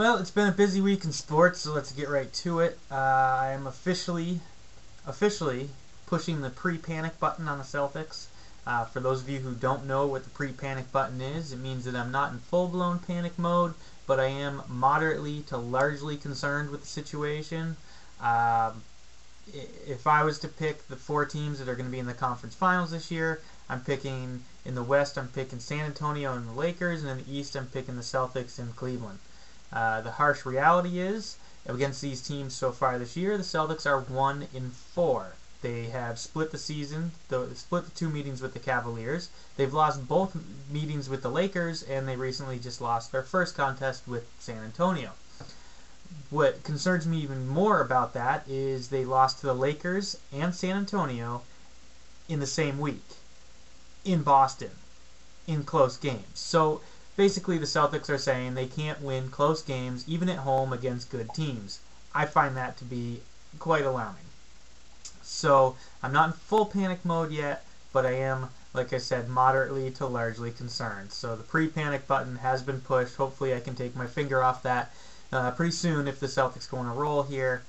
Well, it's been a busy week in sports, so let's get right to it. I am officially pushing the pre-panic button on the Celtics. For those of you who don't know what the pre-panic button is, it means that I'm not in full-blown panic mode, but I am moderately to largely concerned with the situation. If I was to pick the four teams that are going to be in the conference finals this year, I'm picking in the West, I'm picking San Antonio and the Lakers, and in the East, I'm picking the Celtics and Cleveland. The harsh reality is, against these teams so far this year, the Celtics are 1-4. They have split the season, split the two meetings with the Cavaliers. They've lost both meetings with the Lakers, and they recently just lost their first contest with San Antonio. What concerns me even more about that is they lost to the Lakers and San Antonio in the same week, in Boston, in close games. So basically, the Celtics are saying they can't win close games, even at home, against good teams. I find that to be quite alarming. So I'm not in full panic mode yet, but I am, like I said, moderately to largely concerned. So the pre-panic button has been pushed. Hopefully I can take my finger off that pretty soon if the Celtics go on a roll here.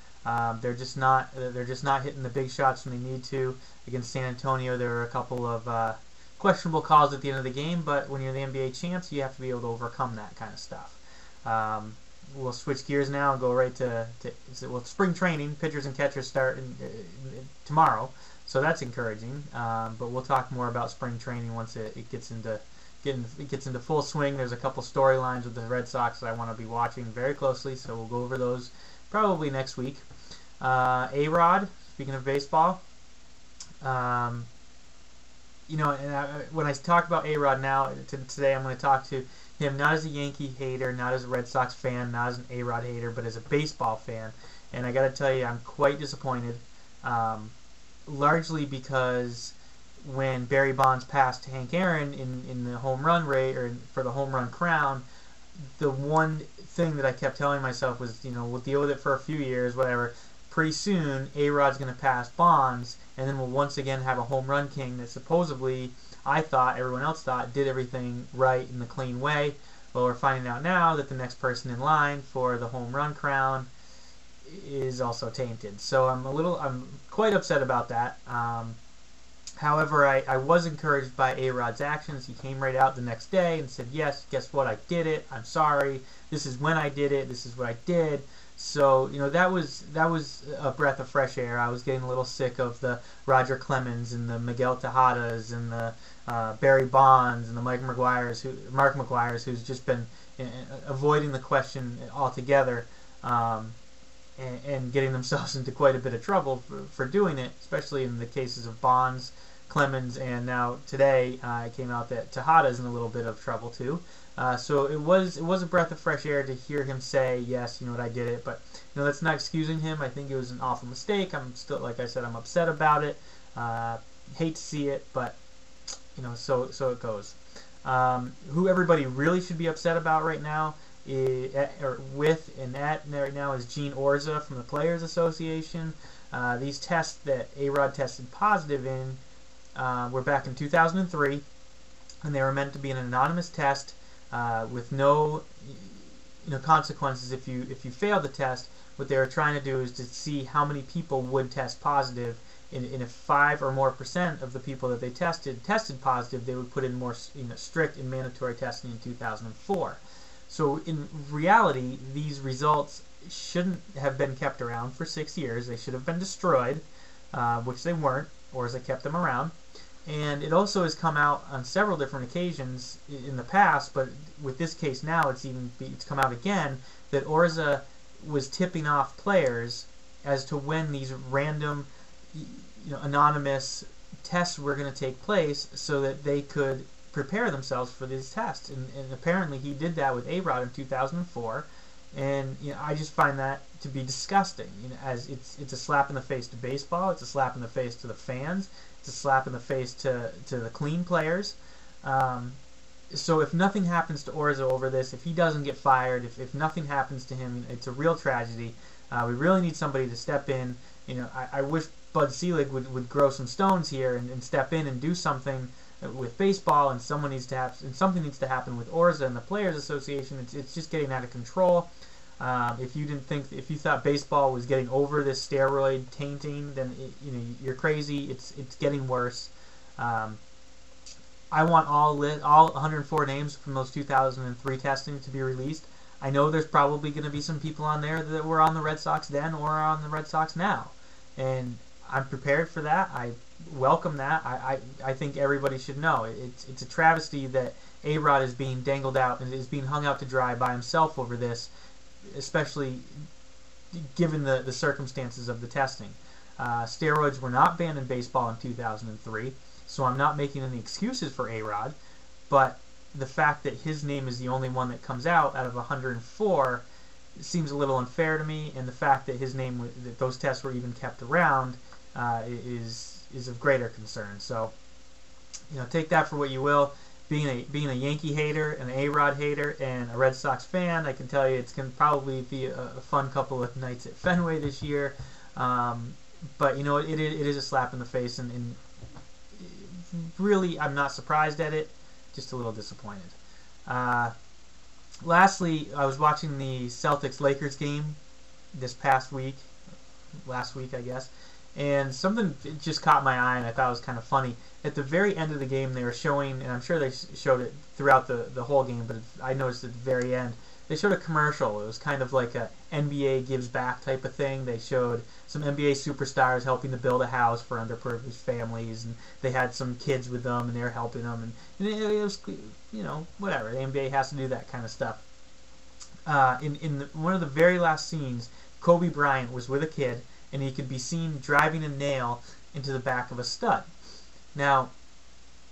They're just not hitting the big shots when they need to. Against San Antonio, there were a couple of questionable calls at the end of the game, but when you're the NBA champs, you have to be able to overcome that kind of stuff. We'll switch gears now and go right to spring training. Pitchers and catchers start tomorrow, so that's encouraging. But we'll talk more about spring training once it gets into full swing. There's a couple storylines with the Red Sox that I want to be watching very closely, so we'll go over those probably next week. A-Rod, speaking of baseball. When I talk about A-Rod now, today I'm going to talk to him not as a Yankee hater, not as a Red Sox fan, not as an A-Rod hater, but as a baseball fan. And I got to tell you, I'm quite disappointed, largely because when Barry Bonds passed Hank Aaron in the home run rate, or for the home run crown, the one thing that I kept telling myself was, we'll deal with it for a few years, whatever. Pretty soon, A-Rod's going to pass Bonds, and then we'll once again have a home run king that supposedly, I thought, everyone else thought, did everything right in the clean way. Well, we're finding out now that the next person in line for the home run crown is also tainted. So I'm quite upset about that. However, I was encouraged by A-Rod's actions. He came right out the next day and said, yes, guess what, I did it, I'm sorry, this is when I did it, this is what I did. So, that was a breath of fresh air. I was getting a little sick of the Roger Clemens and the Miguel Tejadas and the Barry Bonds and the Mark McGuire's, who's just been avoiding the question altogether and getting themselves into quite a bit of trouble for doing it, especially in the cases of Bonds, Clemens, and now today it came out that Tejada's in a little bit of trouble too. So it was a breath of fresh air to hear him say, yes, I did it, but that's not excusing him. I think it was an awful mistake. I'm still, like I said, I'm upset about it. Hate to see it, but so it goes. Who everybody really should be upset about right now right now is Gene Orza from the Players Association. These tests that A-Rod tested positive in were back in 2003, and they were meant to be an anonymous test with no consequences if you fail the test. What they were trying to do is to see how many people would test positive, and if 5 or more % of the people that they tested positive, they would put in more strict and mandatory testing in 2004. So in reality, these results shouldn't have been kept around for 6 years. They should have been destroyed, which they weren't, or as they kept them around. And it also has come out on several different occasions in the past, but with this case now, it's come out again that Orza was tipping off players as to when these random, anonymous tests were going to take place, so that they could prepare themselves for these tests. And apparently he did that with A-Rod in 2004, and I just find that to be disgusting. As it's a slap in the face to baseball, it's a slap in the face to the fans, it's a slap in the face to the clean players. So if nothing happens to Orza over this, if he doesn't get fired, if nothing happens to him, it's a real tragedy. We really need somebody to step in. I wish Bud Selig would grow some stones here and step in and do something with baseball, and something needs to happen with Orza and the Players Association. It's just getting out of control. If you thought baseball was getting over this steroid tainting, then you're crazy. It's getting worse. I want all 104 names from those 2003 testing to be released. I know there's probably going to be some people on there that were on the Red Sox then or are on the Red Sox now, and I'm prepared for that. I welcome that. I think everybody should know it's a travesty that A-Rod is being dangled out and is being hung out to dry by himself over this, especially given the circumstances of the testing. Steroids were not banned in baseball in 2003, so I'm not making any excuses for A-Rod, but the fact that his name is the only one that comes out of 104 seems a little unfair to me, and the fact that that those tests were even kept around is of greater concern. So, take that for what you will. Being a Yankee hater, an A-Rod hater, and a Red Sox fan, I can tell you it's going to probably be a fun couple of nights at Fenway this year. But it is a slap in the face, and really I'm not surprised at it, just a little disappointed. Lastly, I was watching the Celtics-Lakers game this past week, last week I guess, and something just caught my eye and I thought it was kind of funny. At the very end of the game they were showing, and I'm sure they showed it throughout the whole game, but I noticed at the very end, they showed a commercial. It was kind of like a NBA gives back type of thing. They showed some NBA superstars helping to build a house for underprivileged families, and they had some kids with them, and they were helping them, and it was, whatever. The NBA has to do that kind of stuff. In one of the very last scenes, Kobe Bryant was with a kid, and he could be seen driving a nail into the back of a stud. Now,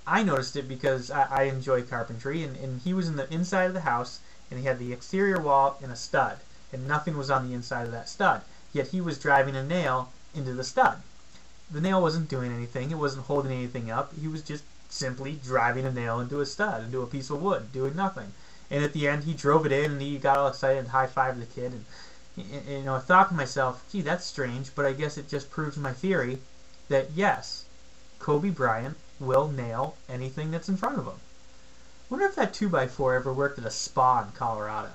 I noticed it because I enjoy carpentry, and he was in the inside of the house, and he had the exterior wall and a stud, and nothing was on the inside of that stud. Yet he was driving a nail into the stud. The nail wasn't doing anything. It wasn't holding anything up. He was just simply driving a nail into a stud, into a piece of wood, doing nothing. And at the end, he drove it in, and he got all excited and high-fived the kid. And I thought to myself, gee, that's strange, but I guess it just proves my theory that, yes, Kobe Bryant will nail anything that's in front of him. I wonder if that 2x4 ever worked at a spa in Colorado.